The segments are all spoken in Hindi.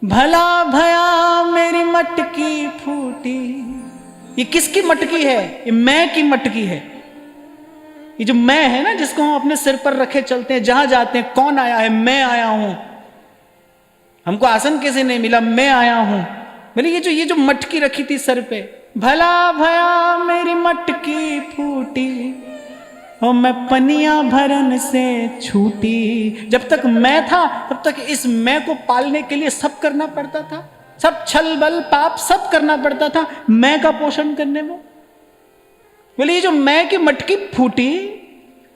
भला भया मेरी मटकी फूटी। ये किसकी मटकी है? ये मैं की मटकी है। ये जो मैं है ना, जिसको हम अपने सिर पर रखे चलते हैं, जहां जाते हैं, कौन आया है? मैं आया हूं। हमको आसन कैसे नहीं मिला? मैं आया हूं। बोले ये जो मटकी रखी थी सर पे, भला भया मेरी मटकी फूटी और मैं पनिया भरन से छूटी। जब तक मैं था तब तक इस मैं को पालने के लिए सब करना पड़ता था, सब छल बल पाप सब करना पड़ता था मैं का पोषण करने में। बोले ये जो मैं की मटकी फूटी,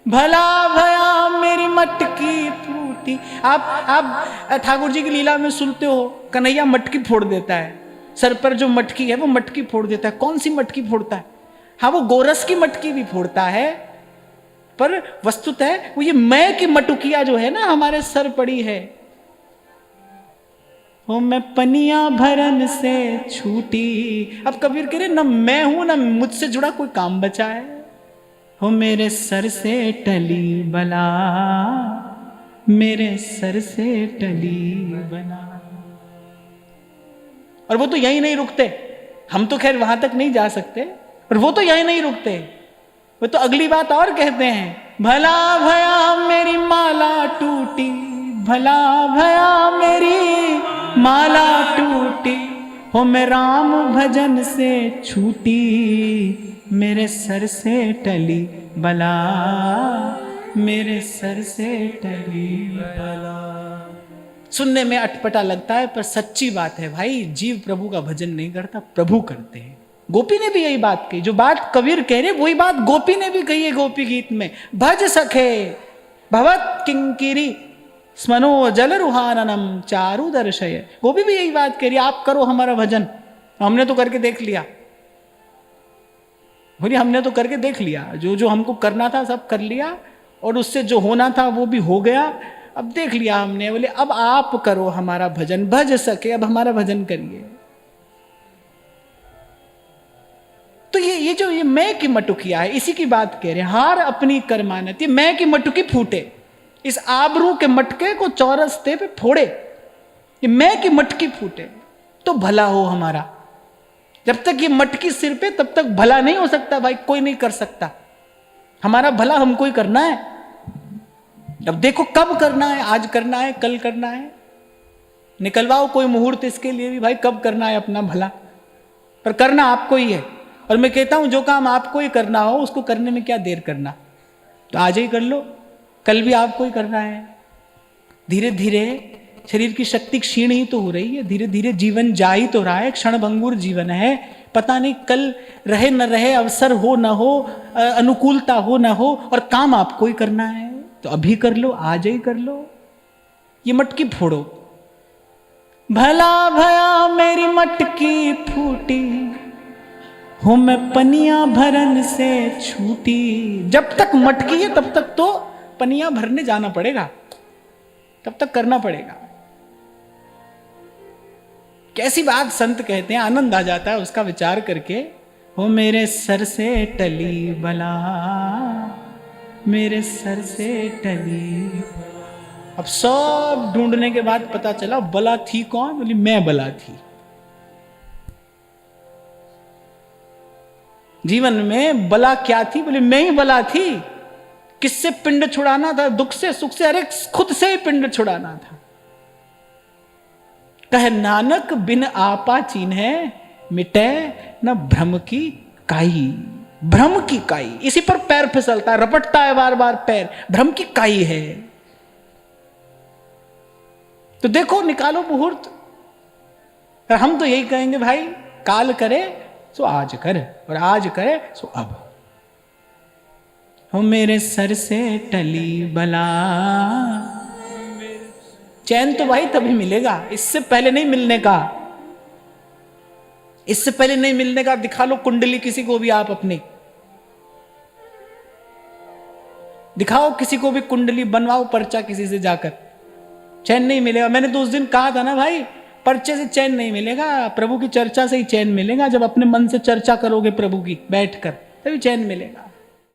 भला भया मेरी मटकी फूटी। आप ठाकुर जी की लीला में सुनते हो, कन्हैया मटकी फोड़ देता है, सर पर जो मटकी है वो मटकी फोड़ देता है। कौन सी मटकी फोड़ता है? हाँ, वो गोरस की मटकी भी फोड़ता है, पर वस्तुतः वो ये मैं की मटुकिया जो है ना हमारे सर पड़ी है। हो मैं पनिया भरन से छूटी। अब कबीर कह रहे न मैं हूं न मुझसे जुड़ा कोई काम बचा है। हो मेरे सर से टली बला, मेरे सर से टली बला। और वो तो यही नहीं रुकते, हम तो खैर वहां तक नहीं जा सकते, पर वो तो यही नहीं रुकते। वो तो अगली बात और कहते हैं, भला भया मेरी माला टूटी, भला भया मेरी माला टूटी। हो मैं राम भजन से छूटी, मेरे सर से टली बला, मेरे सर से टली बला। सुनने में अटपटा लगता है, पर सच्ची बात है भाई। जीव प्रभु का भजन नहीं करता, प्रभु करते हैं। गोपी ने भी यही बात कही, जो बात कबीर कह रहे वही बात गोपी ने भी कही है गोपी गीत में। भज सखे भवत किंकिरी स्मनो जल रुहाननम चारु दर्शय। गोपी भी यही बात कह रही, आप करो हमारा भजन। हमने तो करके देख लिया, बोलिए हमने तो करके देख लिया, जो जो हमको करना था सब कर लिया, और उससे जो होना था वो भी हो गया। अब देख लिया हमने। बोले अब आप करो हमारा भजन, भज सके अब हमारा भजन करिए। तो ये मैं की मटुकिया है, इसी की बात कह रहे हैं। हार अपनी कर्मानत, ये मैं की मटुकी फूटे, इस आबरू के मटके को चौरस्ते पे फोड़े। ये मैं की मटकी फूटे तो भला हो हमारा। जब तक ये मटकी सिर पे तब तक भला नहीं हो सकता भाई, कोई नहीं कर सकता। हमारा भला हमको ही करना है। अब देखो कब करना है, आज करना है, कल करना है, निकलवाओ कोई मुहूर्त इसके लिए भी भाई, कब करना है अपना भला। पर करना आपको ही है। और मैं कहता हूं जो काम आपको ही करना हो उसको करने में क्या देर करना, तो आज ही कर लो, कल भी आपको ही करना है। धीरे धीरे शरीर की शक्ति क्षीण ही तो हो रही है, धीरे धीरे जीवन जा ही तो रहा है, क्षण भंगुर जीवन है। पता नहीं कल रहे न रहे, अवसर हो न हो, अनुकूलता हो न हो, और काम आपको ही करना है। तो अभी कर लो, आज ही कर लो। ये मटकी फोड़ो, भला भया मेरी मटकी फूटी, हो मैं पनिया भरन से छूटी। जब तक मटकी है तब तक तो पनिया भरने जाना पड़ेगा, तब तक करना पड़ेगा। कैसी बात संत कहते हैं, आनंद आ जाता है उसका विचार करके। हो मेरे सर से टली बला, मेरे सर से टली। अब सब ढूंढने के बाद पता चला बला थी कौन? बोली मैं बला थी। जीवन में बला क्या थी? बोले मैं ही बला थी। किससे पिंड छुड़ाना था? दुख से सुख से, अरे खुद से ही पिंड छुड़ाना था। कह नानक बिन आपा चीन्हे, मिटे न भ्रम की काई। भ्रम की काई, इसी पर पैर फिसलता है, रपटता है बार बार पैर, भ्रम की काई है। तो देखो निकालो मुहूर्त। हम तो यही कहेंगे भाई, काल करे सो आज कर, और आज करे सो अब। हो मेरे सर से टली बला। चैन तो भाई तभी मिलेगा, इससे पहले नहीं मिलने का। इससे पहले नहीं मिलने का। दिखा लो कुंडली किसी को भी आप अपनी, दिखाओ किसी को भी कुंडली, बनवाओ पर्चा किसी से जाकर, चैन नहीं मिलेगा। मैंने तो उस दिन कहा था ना भाई, पर्चे से चैन नहीं मिलेगा, प्रभु की चर्चा से ही चैन मिलेगा। जब अपने मन से चर्चा करोगे प्रभु की बैठकर, तभी चैन मिलेगा।